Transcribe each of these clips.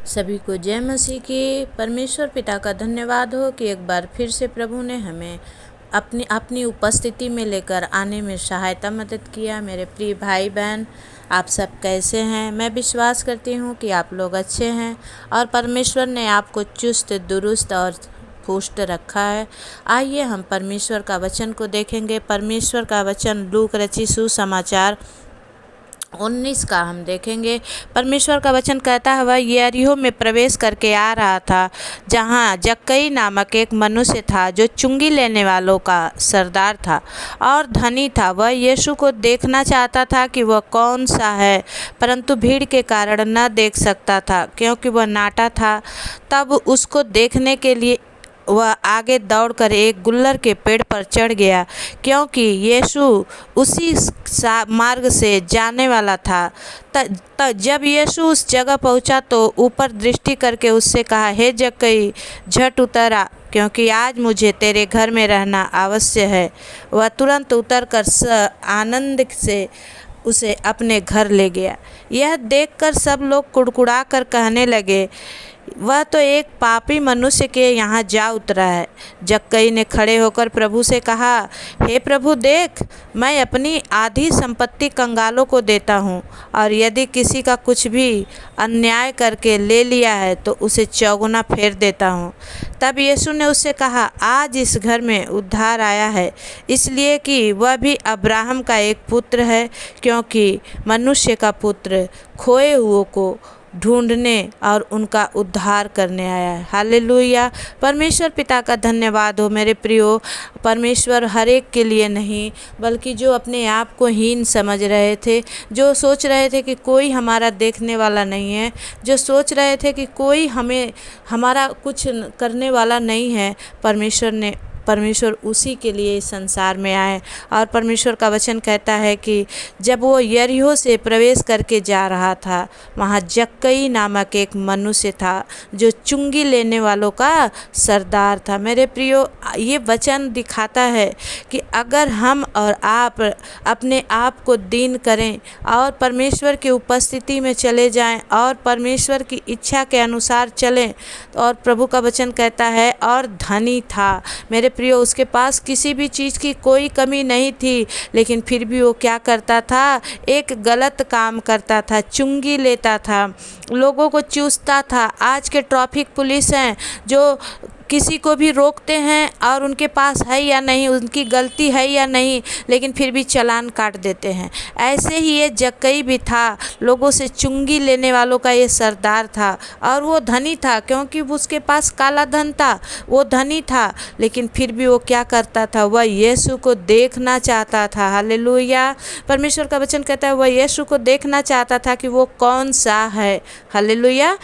सभी को जय मसीह की। परमेश्वर पिता का धन्यवाद हो कि एक बार फिर से प्रभु ने हमें अपनी उपस्थिति में लेकर आने में सहायता मदद किया। मेरे प्रिय भाई बहन, आप सब कैसे हैं? मैं विश्वास करती हूँ कि आप लोग अच्छे हैं और परमेश्वर ने आपको चुस्त दुरुस्त और पुष्ट रखा है। आइए हम परमेश्वर का वचन को देखेंगे। परमेश्वर का वचन लूक रचित सुसमाचार 19 का हम देखेंगे। परमेश्वर का वचन कहता है, वह यरीहो में प्रवेश करके आ रहा था, जहाँ जक्कई नामक एक मनुष्य था जो चुंगी लेने वालों का सरदार था और धनी था। वह यीशु को देखना चाहता था कि वह कौन सा है, परंतु भीड़ के कारण न देख सकता था क्योंकि वह नाटा था। तब उसको देखने के लिए वह आगे दौड़कर एक गुल्लर के पेड़ पर चढ़ गया, क्योंकि यीशु उसी मार्ग से जाने वाला था। जब यीशु उस जगह पहुंचा तो ऊपर दृष्टि करके उससे कहा, हे जक्कई, झट उतर आ, क्योंकि आज मुझे तेरे घर में रहना आवश्यक है। वह तुरंत उतरकर आनंद से उसे अपने घर ले गया। यह देखकर सब लोग कुड़कुड़ा कर कहने लगे, वह तो एक पापी मनुष्य के यहाँ जा उतरा है। जक्कई ने खड़े होकर प्रभु से कहा, हे प्रभु, देख, मैं अपनी आधी संपत्ति कंगालों को देता हूँ, और यदि किसी का कुछ भी अन्याय करके ले लिया है तो उसे चौगुना फेर देता हूँ। तब यीशु ने उससे कहा, आज इस घर में उद्धार आया है, इसलिए कि वह भी अब्राहम का एक पुत्र है, क्योंकि मनुष्य का पुत्र खोए हुओं को ढूंढने और उनका उद्धार करने आया है। हालेलुया। परमेश्वर पिता का धन्यवाद हो। मेरे प्रियो, परमेश्वर हर एक के लिए नहीं, बल्कि जो अपने आप को हीन समझ रहे थे, जो सोच रहे थे कि कोई हमारा देखने वाला नहीं है, जो सोच रहे थे कि कोई हमारा कुछ करने वाला नहीं है, परमेश्वर उसी के लिए इस संसार में आए। और परमेश्वर का वचन कहता है कि जब वो यरीहो से प्रवेश करके जा रहा था, वहाँ जक्कई नामक एक मनुष्य था जो चुंगी लेने वालों का सरदार था। मेरे प्रियो, ये वचन दिखाता है कि अगर हम और आप अपने आप को दीन करें और परमेश्वर की उपस्थिति में चले जाएं और परमेश्वर की इच्छा के अनुसार चलें, और प्रभु का वचन कहता है, और धनी था। मेरे प्रियो, उसके पास किसी भी चीज़ की कोई कमी नहीं थी, लेकिन फिर भी वो क्या करता था? एक गलत काम करता था, चुंगी लेता था, लोगों को चूसता था। आज के ट्रैफिक पुलिस हैं जो किसी को भी रोकते हैं और उनके पास है या नहीं, उनकी गलती है या नहीं, लेकिन फिर भी चालान काट देते हैं। ऐसे ही ये जक्कई भी था, लोगों से चुंगी लेने वालों का ये सरदार था, और वो धनी था क्योंकि उसके पास काला धन था, वो धनी था, लेकिन फिर भी वो क्या करता था? वह यीशु को देखना चाहता था। हालेलुया। परमेश्वर का वचन कहता है, वह यीशु को देखना चाहता था कि वो कौन सा है। हालेलुया।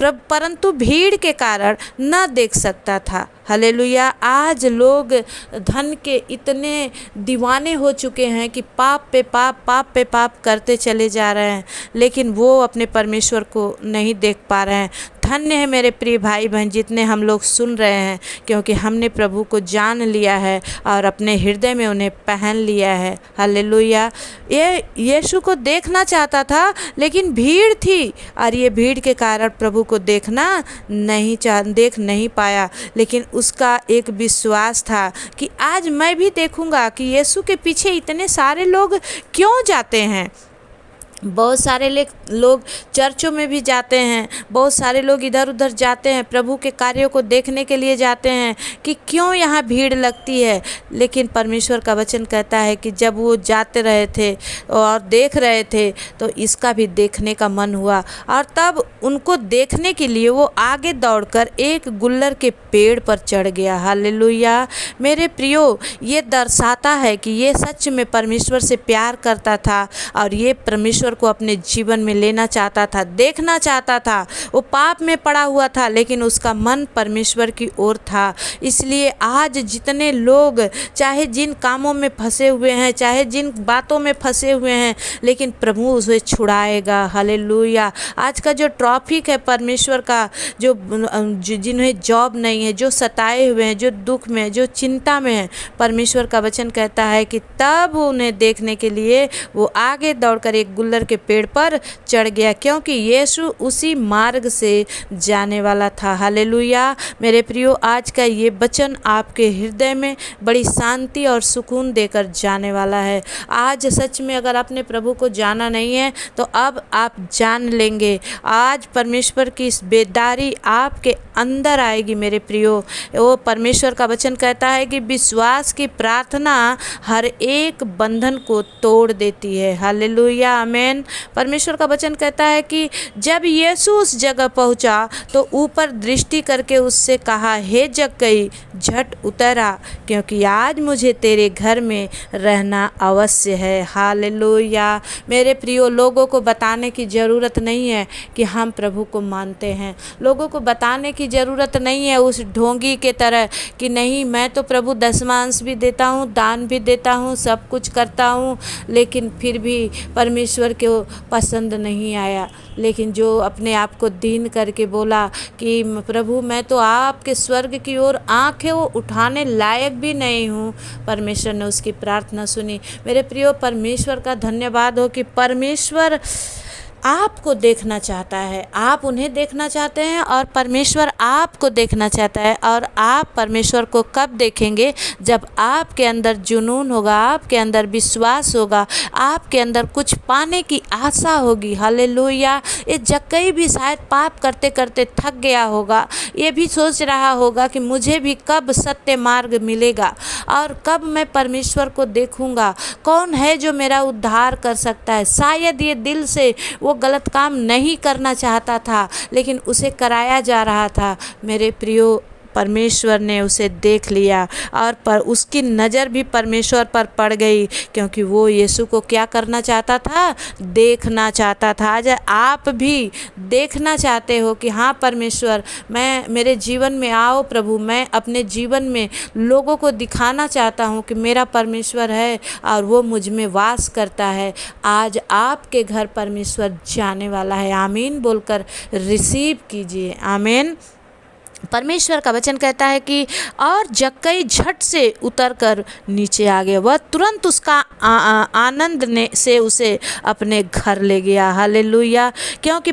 परंतु भीड़ के कारण न देख सकता था। हालेलुया। आज लोग धन के इतने दीवाने हो चुके हैं कि पाप पे पाप करते चले जा रहे हैं, लेकिन वो अपने परमेश्वर को नहीं देख पा रहे हैं। धन्य है मेरे प्रिय भाई बहन जितने हम लोग सुन रहे हैं, क्योंकि हमने प्रभु को जान लिया है और अपने हृदय में उन्हें पहन लिया है। हालेलुया। ये यीशु को देखना चाहता था, लेकिन भीड़ थी, और ये भीड़ के कारण प्रभु को देख नहीं पाया। लेकिन उसका एक विश्वास था कि आज मैं भी देखूंगा कि यीशु के पीछे इतने सारे लोग क्यों जाते हैं। बहुत सारे लोग चर्चों में भी जाते हैं, बहुत सारे लोग इधर उधर जाते हैं, प्रभु के कार्यों को देखने के लिए जाते हैं कि क्यों यहाँ भीड़ लगती है। लेकिन परमेश्वर का वचन कहता है कि जब वो जाते रहे थे और देख रहे थे, तो इसका भी देखने का मन हुआ, और तब उनको देखने के लिए वो आगे दौड़कर एक गुल्लर के पेड़ पर चढ़ गया। हालेलुया। मेरे प्रियो, ये दर्शाता है कि ये सच में परमेश्वर से प्यार करता था और ये परमेश्वर को अपने जीवन में लेना चाहता था, देखना चाहता था। वो पाप में पड़ा हुआ था, लेकिन उसका मन परमेश्वर की ओर था। इसलिए आज जितने लोग चाहे जिन कामों में फंसे हुए हैं, चाहे जिन बातों में फंसे हुए हैं, लेकिन प्रभु उसे छुड़ाएगा। हालेलुया। आज का जो ट्रैफिक है परमेश्वर का, जिन्हें जॉब नहीं है, जो सताए हुए हैं, जो दुख में, जो चिंता में है, परमेश्वर का वचन कहता है कि तब उन्हें देखने के लिए वो आगे दौड़कर एक गुल्लर पॉपुलर के पेड़ पर चढ़ गया, क्योंकि यीशु उसी मार्ग से जाने वाला था। हालेलुया। मेरे प्रियो, आज का ये वचन आपके हृदय में बड़ी शांति और सुकून देकर जाने वाला है। आज सच में अगर आपने प्रभु को जाना नहीं है तो अब आप जान लेंगे। आज परमेश्वर की इस बेदारी आपके अंदर आएगी। मेरे प्रियो, वो परमेश्वर का वचन कहता है कि विश्वास की प्रार्थना हर एक बंधन को तोड़ देती है। हालेलुया, आमीन। परमेश्वर का वचन कहता है कि जब यीशु उस जगह पहुंचा तो ऊपर दृष्टि करके उससे कहा, हे जक्कई, झट उतर आ, क्योंकि आज मुझे तेरे घर में रहना अवश्य है। हालेलुया। मेरे प्रियो, लोगों को बताने की ज़रूरत नहीं है कि हम प्रभु को मानते हैं। लोगों को बताने की ज़रूरत नहीं है उस ढोंगी के तरह कि नहीं, मैं तो प्रभु दशमांश भी देता हूँ, दान भी देता हूँ, सब कुछ करता हूँ, लेकिन फिर भी परमेश्वर को पसंद नहीं आया। लेकिन जो अपने आप को दीन करके बोला कि प्रभु मैं तो आपके स्वर्ग की ओर आँखें उठाने लायक भी नहीं हूँ, परमेश्वर ने उसकी प्रार्थना सुनी। मेरे प्रियो, परमेश्वर का धन्यवाद हो कि परमेश्वर आपको देखना चाहता है। आप उन्हें देखना चाहते हैं और परमेश्वर आपको देखना चाहता है। और आप परमेश्वर को कब देखेंगे? जब आपके अंदर जुनून होगा, आपके अंदर विश्वास होगा, आपके अंदर कुछ पाने की आशा होगी। हालेलुया। ये जक्कई भी शायद पाप करते करते थक गया होगा। ये भी सोच रहा होगा कि मुझे भी कब सत्य मार्ग मिलेगा और कब मैं परमेश्वर को देखूंगा, कौन है जो मेरा उद्धार कर सकता है। शायद ये दिल से वो गलत काम नहीं करना चाहता था, लेकिन उसे कराया जा रहा था। मेरे प्रियो, परमेश्वर ने उसे देख लिया और उसकी नज़र भी परमेश्वर पर पड़ गई, क्योंकि वो यीशु को क्या करना चाहता था? देखना चाहता था। आज आप भी देखना चाहते हो कि हाँ परमेश्वर, मैं मेरे जीवन में आओ प्रभु, मैं अपने जीवन में लोगों को दिखाना चाहता हूँ कि मेरा परमेश्वर है और वो मुझ में वास करता है। आज आपके घर परमेश्वर जाने वाला है। आमीन बोलकर रिसीव कीजिए। आमीन। परमेश्वर का वचन कहता है कि और जक्कई झट से उतरकर नीचे आ गया। वह तुरंत उसका आनंद ने से उसे अपने घर ले गया। हालेलुया। क्योंकि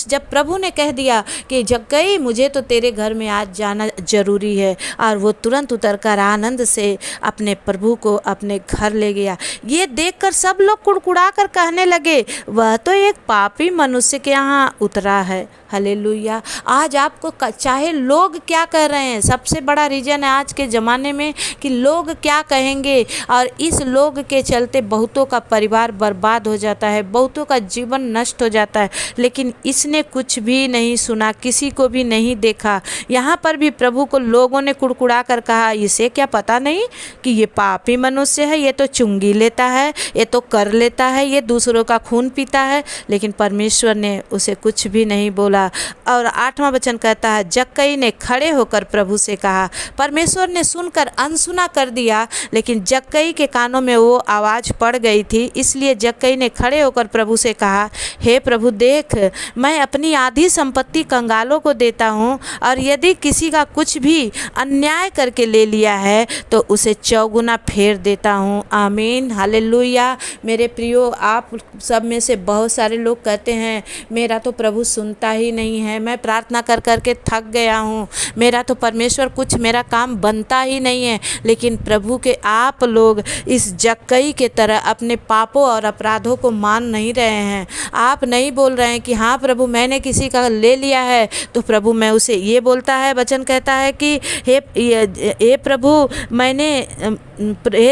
जब प्रभु ने कह दिया कि जक्कई, मुझे तो तेरे घर में आज जाना जरूरी है, और वो तुरंत उतरकर आनंद से अपने प्रभु को अपने घर ले गया। ये देखकर सब लोग कुड़कुड़ा कर कहने लगे, वह तो एक पापी मनुष्य के यहाँ उतरा है। हालेलुया। आज आपको चाहे लोग क्या कह रहे हैं, सबसे बड़ा रीज़न है आज के ज़माने में कि लोग क्या कहेंगे, और इस लोग के चलते बहुतों का परिवार बर्बाद हो जाता है, बहुतों का जीवन नष्ट हो जाता है। लेकिन इसने कुछ भी नहीं सुना, किसी को भी नहीं देखा। यहाँ पर भी प्रभु को लोगों ने कुड़कुड़ा कर कहा, इसे क्या पता नहीं कि ये पापी मनुष्य है, ये तो चुंगी लेता है, ये तो कर लेता है, ये दूसरों का खून पीता है। लेकिन परमेश्वर ने उसे कुछ भी नहीं बोला। और 8वां वचन कहता है, जक्कई ने खड़े होकर प्रभु से कहा। परमेश्वर ने सुनकर अनसुना कर दिया, लेकिन जक्कई के कानों में वो आवाज़ पड़ गई थी। इसलिए जक्कई ने खड़े होकर प्रभु से कहा, हे प्रभु, देख, मैं अपनी आधी संपत्ति कंगालों को देता हूँ, और यदि किसी का कुछ भी अन्याय करके ले लिया है तो उसे 4 गुना फेर देता हूँ। आमीन। हालेलुया। मेरे प्रियो, आप सब में से बहुत सारे लोग कहते हैं, मेरा तो प्रभु सुनता ही नहीं है, मैं प्रार्थना कर करके थक गया हूँ, मेरा तो परमेश्वर कुछ मेरा काम बनता ही नहीं है। लेकिन प्रभु के आप लोग इस जक्कई के तरह अपने पापों और अपराधों को मान नहीं रहे हैं। आप नहीं बोल रहे हैं कि हाँ प्रभु, मैंने किसी का ले लिया है तो प्रभु मैं उसे ये बोलता है। वचन कहता है कि हे प्रभु,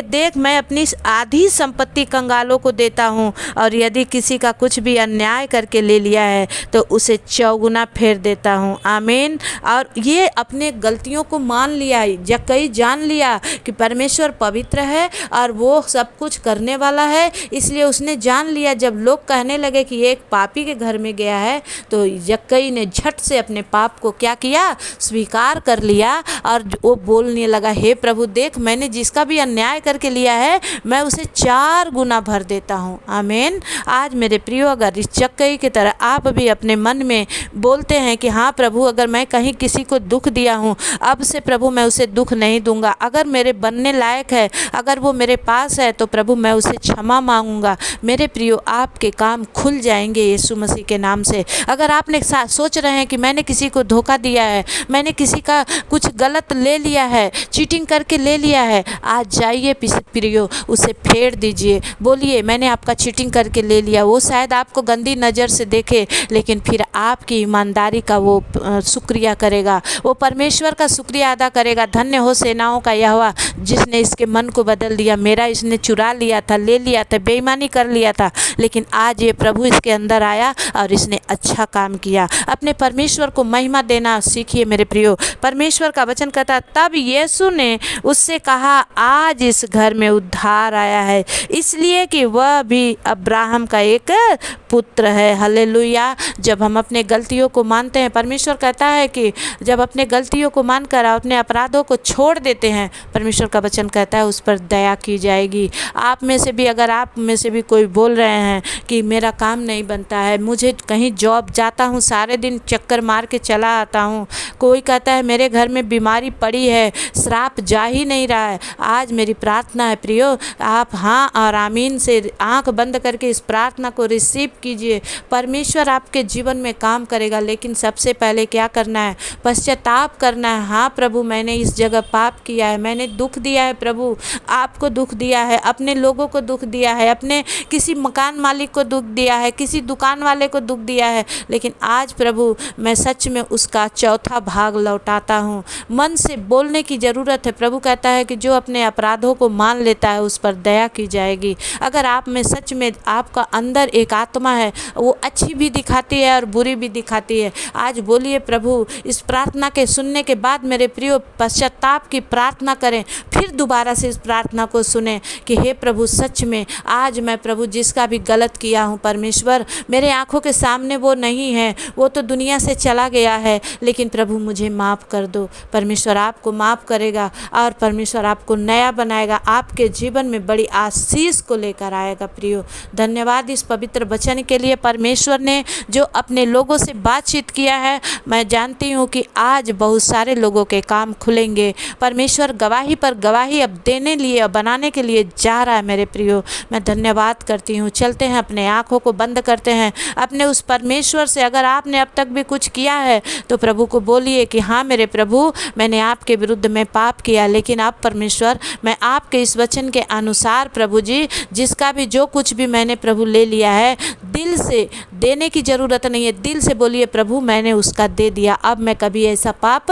देख, मैं अपनी आधी संपत्ति कंगालों को देता हूँ, और यदि किसी का कुछ भी अन्याय करके ले लिया है तो उसे 4 गुना फेर देता हूँ। आमीन। और ये अपने गलतियों को मान लिया, जक्कई जान लिया कि परमेश्वर पवित्र है और वो सब कुछ करने वाला है। इसलिए उसने जान लिया, जब लोग कहने लगे कि ये एक पापी के घर में गया है, तो जक्कई ने झट से अपने पाप को क्या किया? स्वीकार कर लिया, और वो बोलने लगा, हे प्रभु, देख, मैंने जिसका भी अन्याय करके लिया है मैं उसे 4 गुना भर देता हूँ। आमीन। आज मेरे प्रियो, अगर इस चक्कई की तरह आप भी अपने मन में बोलते हैं कि हाँ प्रभु, अगर मैं कहीं किसी को दुख दिया हूँ, अब से प्रभु मैं उसे दुख नहीं दूंगा। अगर मेरे बनने लायक है, अगर वो मेरे पास है, तो प्रभु मैं उसे क्षमा मांगूंगा। मेरे प्रियो, आपके काम खुल जाएंगे यीशु मसीह के नाम से। अगर आपने सोच रहे हैं कि मैंने किसी को धोखा दिया है, मैंने किसी का कुछ गलत ले लिया है, चीटिंग करके ले लिया है, आज जाइए प्रियो, उसे फेर दीजिए। बोलिए मैंने आपका चीटिंग करके ले लिया। वो शायद आपको गंदी नज़र से देखे, लेकिन फिर आपकी ईमानदारी का वो शुक्रिया करेगा, वो परमेश्वर का शुक्रिया अदा करेगा। धन्य हो सेनाओं का यहोवा, जिसने इसके मन को बदल दिया। मेरा इसने चुरा लिया था, ले लिया था, बेईमानी कर लिया था, लेकिन आज ये प्रभु इसके अंदर आया और इसने अच्छा काम किया। अपने परमेश्वर को महिमा देना सीखिए मेरे प्रियो। परमेश्वर का वचन कहता, तब यीशु ने उससे कहा, आज इस घर में उद्धार आया है, इसलिए कि वह भी अब्राहम का एक पुत्र है। हालेलुया। जब हम अपने गलतियों को मानते हैं, परमेश्वर कहता है कि जब अपने गलतियों को मानकर अपने अपराधों को छोड़ देते हैं, परमेश्वर का वचन कहता है उस पर दया की जाएगी। आप में से भी, अगर आप में से भी कोई बोल रहे हैं कि मेरा काम नहीं बनता है, मुझे कहीं जॉब जाता हूँ, सारे दिन चक्कर मार के चला आता हूँ, कोई कहता है मेरे घर में बीमारी पड़ी है, श्राप जा ही नहीं रहा है, आज मेरी प्रार्थना है प्रियो, आप हाँ और आमीन से आंख बंद करके इस प्रार्थना को रिसीव कीजिए। परमेश्वर आपके जीवन में काम करेगा, लेकिन सबसे पहले क्या करना है? पश्चाताप करना है। हाँ प्रभु, मैंने इस जगह पाप किया है, मैंने दुख दिया है प्रभु, आपको दुख दिया है, अपने लोगों को दुख दिया है, अपने किसी मकान मालिक को दुख दिया है, किसी दुकान वाले को दुख दिया है, लेकिन आज प्रभु मैं सच में उसका चौथा भाग लौटाता हूँ। मन से बोलने की ज़रूरत है। प्रभु कहता है कि जो अपने अपराधों को मान लेता है उस पर दया की जाएगी। अगर आप में सच में आपका अंदर एक आत्मा है, वो अच्छी भी दिखाती है और बुरी भी दिखाती है, आज बोलिए प्रभु, इस प्रार्थना के सुनने के बाद मेरे प्रियो पश्चाताप की प्रार्थना करें, फिर दोबारा से इस प्रार्थना को सुने कि हे प्रभु, सच में आज मैं प्रभु जिसका भी गलत किया हूँ, परमेश्वर मेरे आँखों के सामने वो नहीं है, वो तो दुनिया से चला गया है, लेकिन प्रभु मुझे माफ़ कर दो। परमेश्वर आपको माफ़ करेगा और परमेश्वर आपको नया बनाएगा, आपके जीवन में बड़ी आशीष को लेकर आएगा। प्रियो, धन्यवाद इस पवित्र वचन के लिए। परमेश्वर ने जो अपने लोगों से बातचीत किया है, मैं जानती हूँ कि आज बहुत सारे लोगों के काम खुलेंगे। परमेश्वर गवाही पर गवाही अब देने लिए और बनाने के लिए जा रहा है। मेरे प्रियो, मैं धन्यवाद करती हूँ। चलते हैं, अपने आँखों को बंद करते हैं, अपने उस परमेश्वर से अगर आपने अब तक भी कुछ किया है तो प्रभु को बोलिए कि हाँ मेरे प्रभु, मैंने आपके विरुद्ध में पाप किया, लेकिन अब परमेश्वर मैं आपके इस वचन के अनुसार प्रभु जी, जिसका भी जो कुछ भी मैंने प्रभु ले लिया है, दिल से देने की ज़रूरत नहीं है, दिल से बोलिए प्रभु मैंने उसका दे दिया, अब मैं कभी ऐसा पाप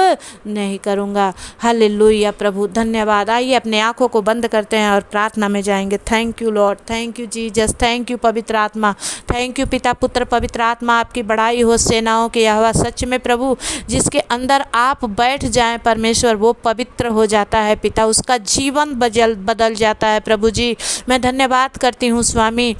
नहीं करूँगा। हालेलुया प्रभु, धन्यवाद। आइए अपने आँखों को बंद करते हैं और प्रार्थना में जाएंगे। Thank you Lord, thank you Jesus, thank you पवित्र आत्मा, थैंक यू पिता पुत्र पवित्र आत्मा। आपकी बड़ाई हो सेनाओं के यहोवा। सच में प्रभु, जिसके अंदर आप बैठ जाएं परमेश्वर, वो पवित्र हो जाता है पिता, उसका जीवन बदल जाता है। प्रभु जी, मैं धन्यवाद करती हूँ स्वामी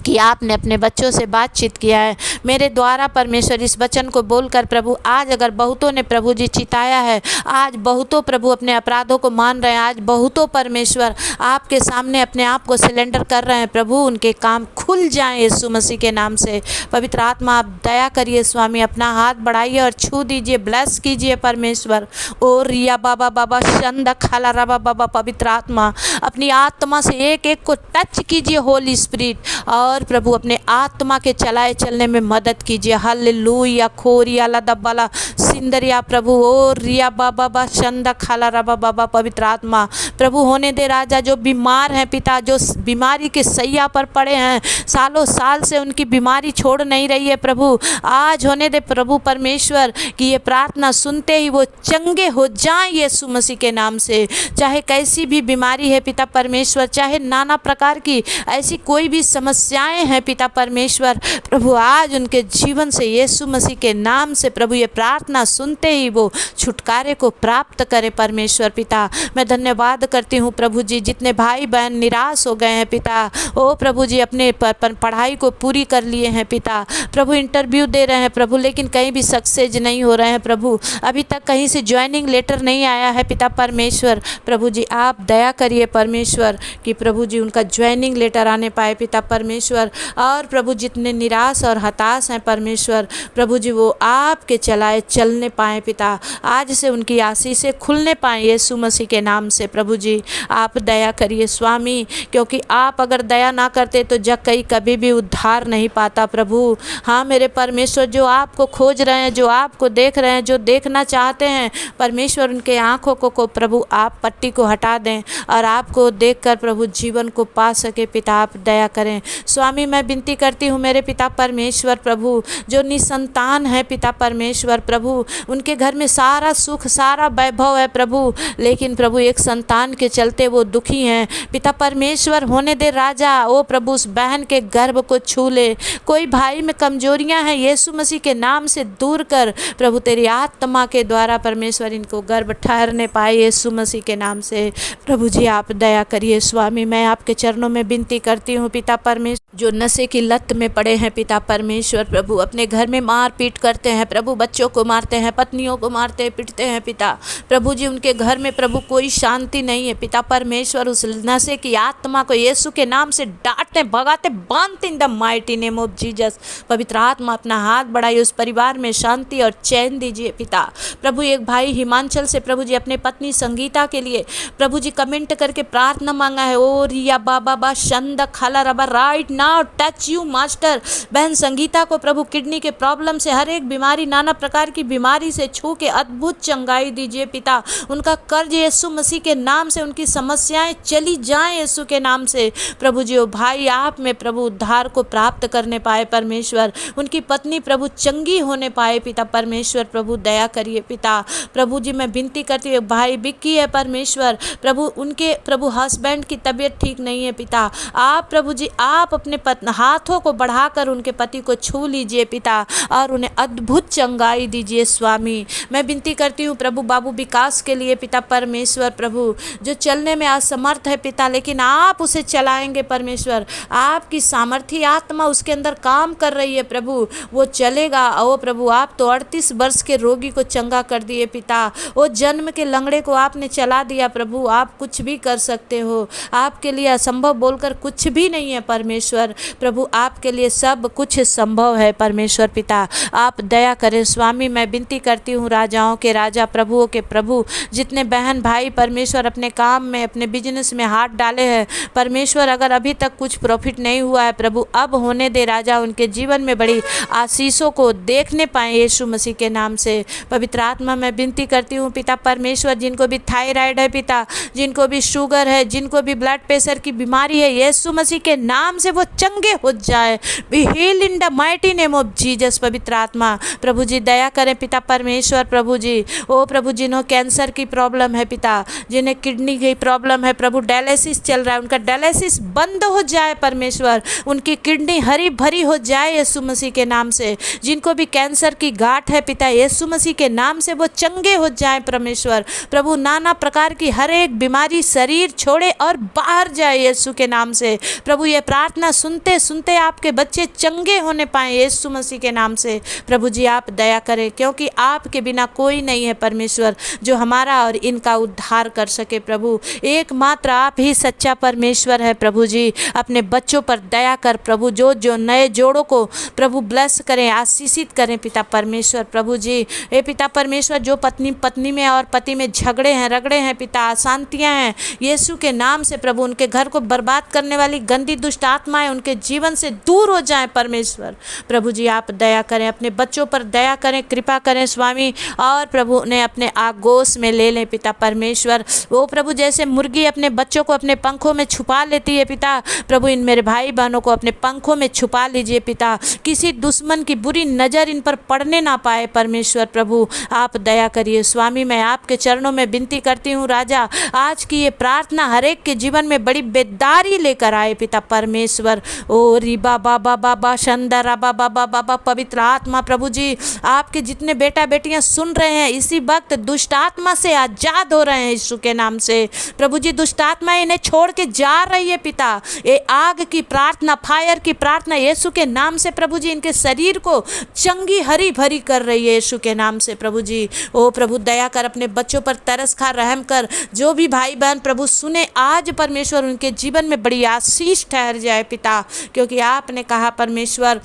कि आपने अपने बच्चों से बातचीत किया है मेरे द्वारा। परमेश्वर इस वचन को बोलकर प्रभु, आज अगर बहुतों ने प्रभु जी चिताया है, आज बहुतों प्रभु अपने अपराधों को मान रहे हैं, आज बहुतों परमेश्वर आपके सामने अपने आप को सिलेंडर कर रहे हैं प्रभु, उनके काम खुल जाएं यीशु मसीह के नाम से। पवित्र आत्मा आप दया करिए स्वामी, अपना हाथ बढ़ाइए और छू दीजिए, ब्लेस कीजिए परमेश्वर। ओ रिया बाबा बाबा शंद खाला रबा बाबा, पवित्र आत्मा अपनी आत्मा से एक एक को टच कीजिए होली स्पिरिट, और प्रभु अपने आत्मा के चलाए चलने में मदद कीजिए। हालेलुया खोरिया ला दब्बाला सिंदरिया प्रभु, ओ रिया बाबा बा शंदा खाला रबा बाबा, पवित्र आत्मा प्रभु होने दे राजा। जो बीमार हैं पिता, जो बीमारी के सैया पर पड़े हैं, सालों साल से उनकी बीमारी छोड़ नहीं रही है प्रभु, आज होने दे प्रभु परमेश्वर कि ये प्रार्थना सुनते ही वो चंगे हो जाएं यीशु मसीह के नाम से। चाहे कैसी भी बीमारी है पिता परमेश्वर, चाहे नाना प्रकार की ऐसी कोई भी समस्याएं हैं पिता परमेश्वर, प्रभु आज उनके जीवन से यीशु मसीह के नाम से प्रभु ये प्रार्थना प्रार्थना सुनते ही वो छुटकारे को प्राप्त करे परमेश्वर पिता। मैं धन्यवाद करती हूँ प्रभु जी, जितने भाई बहन निराश हो गए हैं पिता, ओ प्रभु जी अपने पढ़ाई को पूरी कर लिए हैं पिता, प्रभु इंटरव्यू दे रहे हैं प्रभु, लेकिन कहीं भी सक्सेस नहीं हो रहे हैं प्रभु, अभी तक कहीं से ज्वाइनिंग लेटर नहीं आया है पिता परमेश्वर। प्रभु जी आप दया करिए परमेश्वर कि प्रभु जी उनका ज्वाइनिंग लेटर आने पाए पिता परमेश्वर। और प्रभु जितने निराश और हताश हैं परमेश्वर, प्रभु जी वो आपके चलाए चलने पाए पिता, आज से उनकी आशीषें खुलने पाए यीशु मसीह के नाम से। प्रभु जी आप दया करिए स्वामी, क्योंकि आप अगर दया ना करते तो जग कभी भी उद्धार नहीं पाता प्रभु। हाँ मेरे परमेश्वर, जो आपको खोज रहे हैं, जो आपको देख रहे हैं, जो देखना चाहते हैं परमेश्वर, उनके आँखों को प्रभु आप पट्टी को हटा दें और आपको देखकर प्रभु जीवन को पा सके पिता, आप दया करें स्वामी। मैं विनती करती हूँ मेरे पिता परमेश्वर प्रभु, जो निसंतान है पिता परमेश्वर प्रभु, उनके घर में सारा सुख सारा वैभव है प्रभु, लेकिन प्रभु एक संतान के चलते वो दुखी हैं पिता परमेश्वर। होने दे राजा, ओ प्रभु उस बहन के गर्भ को छू ले। कोई भाई में कमजोरियां हैं यीशु मसीह के नाम से दूर कर प्रभु, तेरी आत्मा के द्वारा परमेश्वर इनको गर्भ ठहरने पाए यीशु मसीह के नाम से। प्रभु जी आप दया करिए स्वामी। मैं आपके चरणों में विनती करती हूँ पिता परमेश्वर, जो नशे की लत में पड़े हैं पिता परमेश्वर प्रभु, अपने घर में मार पीट करते हैं प्रभु, बच्चों को मारते हैं, पत्नियों को मारते पीटते हैं पिता प्रभु जी, उनके घर में प्रभु कोई शांति नहीं है पिता परमेश्वर। उस नशे की आत्मा को यीशु के नाम से डांटते भगाते बांधते इन the mighty name of Jesus. पवित्र आत्मा अपना हाथ बढ़ाइए, उस परिवार में शांति और चैन दीजिए पिता प्रभु। एक भाई हिमांचल से प्रभु जी अपने पत्नी संगीता के लिए प्रभु जी कमेंट करके प्रार्थना मांगा है, ओ रिया बाबा बा शंद खाला रबा, right now touch you master. बहन संगीता को प्रभु किडनी के प्रॉब्लम से, हर एक बीमारी, नाना प्रकार की बीमारी से छू के अद्भुत चंगाई दीजिए पिता। उनका कर्ज यीशु मसीह के नाम से, उनकी समस्याएं चली जाएं यीशु के नाम से प्रभु जी। ओ भाई आप में प्रभु उद्धार को प्राप्त करने पाए परमेश्वर, उनकी पत्नी प्रभु चंगी होने पाए पिता परमेश्वर प्रभु, दया करिए पिता प्रभु जी। मैं विनती करती हूँ भाई बिक्की है परमेश्वर प्रभु, उनके प्रभु हस्बैंड की तबीयत ठीक नहीं है पिता, आप प्रभु जी आप अपने हाथों को बढ़ाकर उनके पति को छू लीजिए पिता और उन्हें अद्भुत चंगाई दीजिए स्वामी। मैं विनती करती हूँ प्रभु बाबू विकास के लिए पिता परमेश्वर प्रभु, जो चलने में असमर्थ है पिता, लेकिन आप उसे चलाएंगे परमेश्वर, आपकी सामर्थ्य आत्मा उसके अंदर काम कर रही है प्रभु, वो चलेगा। ओ प्रभु आप तो 38 वर्ष के रोगी को चंगा कर दिए पिता, वो जन्म के लंगड़े को आपने चला दिया प्रभु, आप कुछ भी कर सकते हो, आपके लिए असंभव बोलकर कुछ भी नहीं है परमेश्वर प्रभु, आपके लिए सब कुछ संभव है परमेश्वर पिता, आप दया करें स्वामी। मैं विनती करती हूँ राजाओं के राजा प्रभुओं के प्रभु, जितने बहन भाई परमेश्वर अपने काम में अपने बिजनेस में हाथ डाले हैं परमेश्वर, अगर अभी तक कुछ प्रॉफिट नहीं हुआ है प्रभु, अब होने दे राजा, उनके जीवन में बड़ी आशीषों को देखने पाए यीशु मसीह के नाम से। पवित्र आत्मा मैं विनती करती हूँ पिता परमेश्वर, जिनको भी थायराइड है पिता, जिनको भी शुगर है, जिनको भी ब्लड प्रेशर की बीमारी है, यीशु मसीह के नाम से वो चंगे हो जाए, be heal in the mighty name of Jesus. पवित्र आत्मा प्रभु जी दया करें पिता परमेश्वर प्रभु जी। ओ प्रभु जिन्हों कैंसर की प्रॉब्लम है पिता, जिन्हें किडनी की प्रॉब्लम है प्रभु, डायलिसिस चल रहा है, उनका डायलिसिस बंद हो जाए परमेश्वर, उनकी किडनी हरी भरी हो जाए यीशु मसीह के नाम से। जिनको भी कैंसर की गांठ है पिता, यीशु मसीह के नाम से वो चंगे हो जाए परमेश्वर प्रभु, नाना प्रकार की हर एक बीमारी शरीर छोड़े और बाहर जाए यीशु के नाम से प्रभु। ये प्रार्थना सुनते सुनते आपके बच्चे चंगे होने पाए यीशु मसीह के नाम से प्रभु जी, आप दया करें, क्योंकि आपके बिना कोई नहीं है परमेश्वर जो हमारा और इनका उद्धार कर सके प्रभु, एकमात्र आप ही सच्चा परमेश्वर है प्रभु जी। अपने बच्चों पर दया कर प्रभु, जो जो नए जोड़ों को प्रभु ब्लेस करें, आशीषित करें पिता परमेश्वर प्रभु जी। हे पिता परमेश्वर, जो पत्नी में और पति में झगड़े हैं रगड़े हैं पिता, अशांतियाँ हैं, यीशु के नाम से प्रभु उनके घर को बर्बाद करने वाली गंदी दुष्ट आत्माएं उनके जीवन से दूर हो जाएं परमेश्वर प्रभु जी। आप दया करें, अपने बच्चों पर दया करें, कृपा करें स्वामी, और प्रभु उन्हें अपने आगोश में ले लें पिता परमेश्वर। वो प्रभु जैसे मुर्गी अपने बच्चों को अपने पंखों में छुपा लेती है पिता प्रभु, इन मेरे भाई बहनों को अपने पंखों में छुपा लीजिए पिता, किसी दुश्मन की बुरी नज़र इन पर पड़ने ना पाए परमेश्वर प्रभु, आप दया करिए स्वामी। मैं आपके चरणों में विनती करती हूँ राजा, आज की ये प्रार्थना हर एक के जीवन में बड़ी बेदारी लेकर आए पिता परमेश्वर। परमेश्वर। ओ रिबा बाबा बाबा शंदरा बाबा बाबा बाबा, पवित्र आत्मा प्रभु जी, आपके जितने बेटा बेटियां सुन रहे हैं इसी वक्त दुष्ट आत्मा से आजाद हो रहे हैं यीशु के नाम से। प्रभु जी दुष्ट आत्मा इन्हें छोड़ के जा रही है पिता। ये आग की प्रार्थना, फायर की प्रार्थना यीशु के नाम से प्रभु जी इनके शरीर को चंगी हरी भरी कर रही है यीशु के नाम से प्रभु जी। ओ प्रभु दया कर, अपने बच्चों पर तरस खा, रहम कर। जो भी भाई बहन प्रभु सुने आज परमेश्वर उनके जीवन में बड़ी आशीष ठहर जाए पिता, क्योंकि आपने कहा परमेश्वर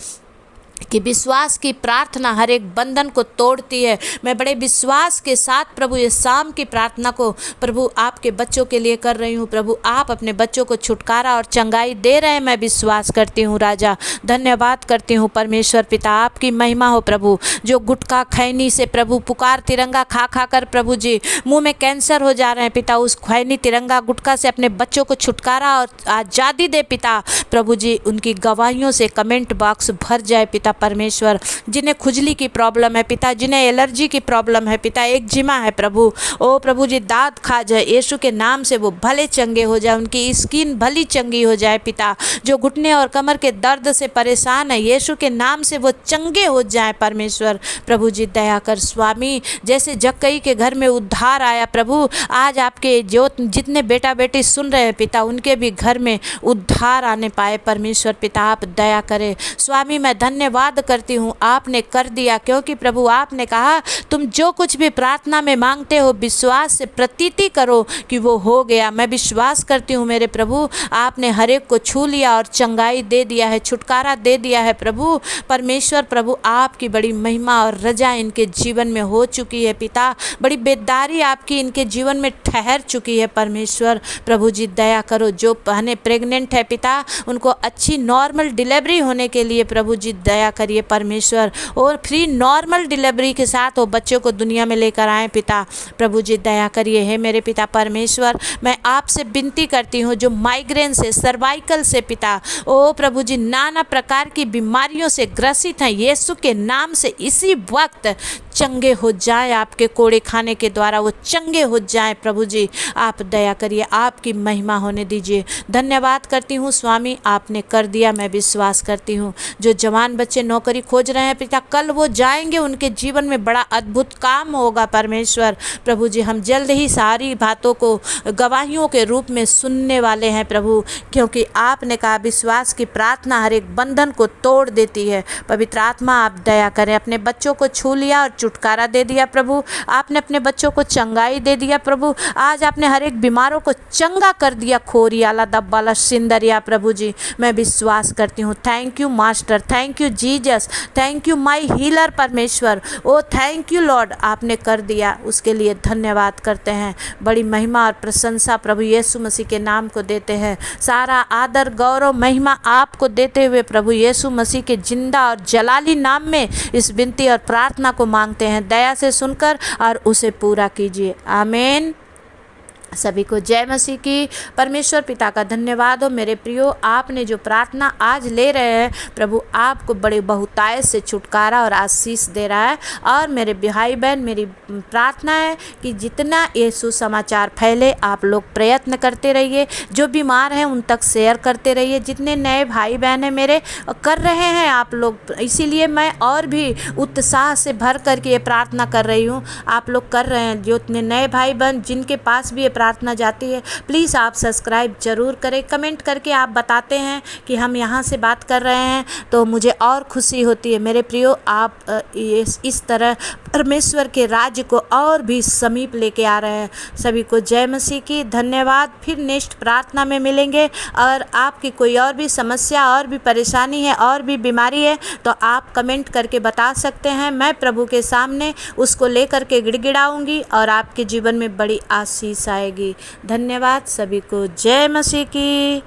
कि विश्वास की प्रार्थना हर एक बंधन को तोड़ती है। मैं बड़े विश्वास के साथ प्रभु ये शाम की प्रार्थना को प्रभु आपके बच्चों के लिए कर रही हूँ। प्रभु आप अपने बच्चों को छुटकारा और चंगाई दे रहे हैं, मैं विश्वास करती हूँ राजा। धन्यवाद करती हूँ परमेश्वर पिता, आपकी महिमा हो प्रभु। जो गुटखा खैनी से प्रभु पुकार तिरंगा खा खा कर प्रभु जी मुंह में कैंसर हो जा रहे हैं पिता, उस खैनी तिरंगा गुटखा से अपने बच्चों को छुटकारा और आज़ादी दे पिता। प्रभु जी उनकी गवाहियों से कमेंट बॉक्स भर जाए पिता परमेश्वर। जिन्हें खुजली की प्रॉब्लम है पिता, जिन्हें एलर्जी की प्रॉब्लम है पिता, एक्जिमा है प्रभु, ओ प्रभु जी दाद खा जाए यीशु के नाम से वो भले चंगे हो जाए, उनकी स्किन भली चंगी हो जाए पिता। जो घुटने और कमर के दर्द से परेशान है यीशु के नाम से वो चंगे हो जाए परमेश्वर। प्रभु जी दया कर स्वामी, जैसे जक्कई के घर में उद्धार आया प्रभु, आज आपके जो जितने बेटा बेटी सुन रहे हैं पिता उनके भी घर में उद्धार आने पाए परमेश्वर पिता, आप दया करें स्वामी। मैं धन्यवाद करती हूँ आपने कर दिया, क्योंकि प्रभु आपने कहा तुम जो कुछ भी प्रार्थना में मांगते हो विश्वास से प्रतीति करो कि वो हो गया। मैं विश्वास करती हूँ मेरे प्रभु, आपने हर एक को छू लिया और चंगाई दे दिया है, छुटकारा दे दिया है प्रभु परमेश्वर। प्रभु आपकी बड़ी महिमा और रजा इनके जीवन में हो चुकी है पिता, बड़ी बेदारी आपकी इनके जीवन में ठहर चुकी है परमेश्वर। प्रभु जी दया करो, जो बहनें प्रेग्नेंट है पिता उनको अच्छी नॉर्मल डिलीवरी होने के लिए प्रभु जी दया करिए परमेश्वर, और फ्री नॉर्मल डिलीवरी के साथ वो बच्चों को दुनिया में लेकर आए पिता। प्रभु जी दया करिए है मेरे पिता परमेश्वर। मैं आपसे विनती करती हूँ जो माइग्रेन से, सर्वाइकल से पिता, ओ प्रभु जी नाना प्रकार की बीमारियों से ग्रसित हैं यीशु के नाम से इसी वक्त चंगे हो जाए, आपके कोड़े खाने के द्वारा वो चंगे हो जाए प्रभु जी। आप दया करिए, आपकी महिमा होने दीजिए। धन्यवाद करती हूँ स्वामी, आपने कर दिया, मैं विश्वास करती हूँ। जो जवान बच्चे नौकरी खोज रहे हैं पिता कल वो जाएंगे, उनके जीवन में बड़ा अद्भुत काम होगा परमेश्वर। प्रभु जी हम जल्द ही सारी बातों को गवाहियों के रूप में सुनने वाले हैं प्रभु, क्योंकि आपने कहा विश्वास की प्रार्थना हर एक बंधन को तोड़ देती है। पवित्र आत्मा आप दया करें, अपने बच्चों को छू लिया और छुटकारा दे दिया प्रभु, आपने अपने बच्चों को चंगाई दे दिया प्रभु। आज आपने हर एक बीमारों को चंगा कर दिया, खोरियाला दब्बाला सिंदरिया प्रभु जी मैं विश्वास करती हूँ। Thank you master, thank you Jesus, thank you my healer परमेश्वर, ओ थैंक यू लॉर्ड, आपने कर दिया उसके लिए धन्यवाद करते हैं। बड़ी महिमा और प्रशंसा प्रभु यीशु मसीह के नाम को देते हैं। सारा आदर गौरव महिमा आपको देते हुए प्रभु यीशु मसीह के जिंदा और जलाली नाम में इस विनती और प्रार्थना को मांगते हैं, दया से सुनकर और उसे पूरा कीजिए, आमीन। सभी को जय मसीह की। परमेश्वर पिता का धन्यवाद हो मेरे प्रियो, आपने जो प्रार्थना आज ले रहे हैं प्रभु आपको बड़े बहुतायत से छुटकारा और आशीष दे रहा है। और मेरे भाई बहन मेरी प्रार्थना है कि जितना ये सुसमाचार फैले आप लोग प्रयत्न करते रहिए, जो बीमार हैं उन तक शेयर करते रहिए, जितने नए भाई बहन हैं मेरे कर रहे हैं आप लोग, इसीलिए मैं और भी उत्साह से भर करके ये प्रार्थना कर रही हूँ। आप लोग कर रहे हैं, जो इतने नए भाई बहन जिनके पास भी ये प्रार्थना जाती है प्लीज़ आप सब्सक्राइब जरूर करें। कमेंट करके आप बताते हैं कि हम यहाँ से बात कर रहे हैं तो मुझे और खुशी होती है। मेरे प्रियो आप इस तरह परमेश्वर के राज्य को और भी समीप लेके आ रहे हैं। सभी को जय मसीह की। धन्यवाद। फिर नेक्स्ट प्रार्थना में मिलेंगे। और आपकी कोई और भी समस्या और भी परेशानी है और भी बीमारी है तो आप कमेंट करके बता सकते हैं, मैं प्रभु के सामने उसको लेकर के गिड़गिड़ाऊंगी और आपके जीवन में बड़ी आशीष आएगी। धन्यवाद। सभी को जय मसीह की।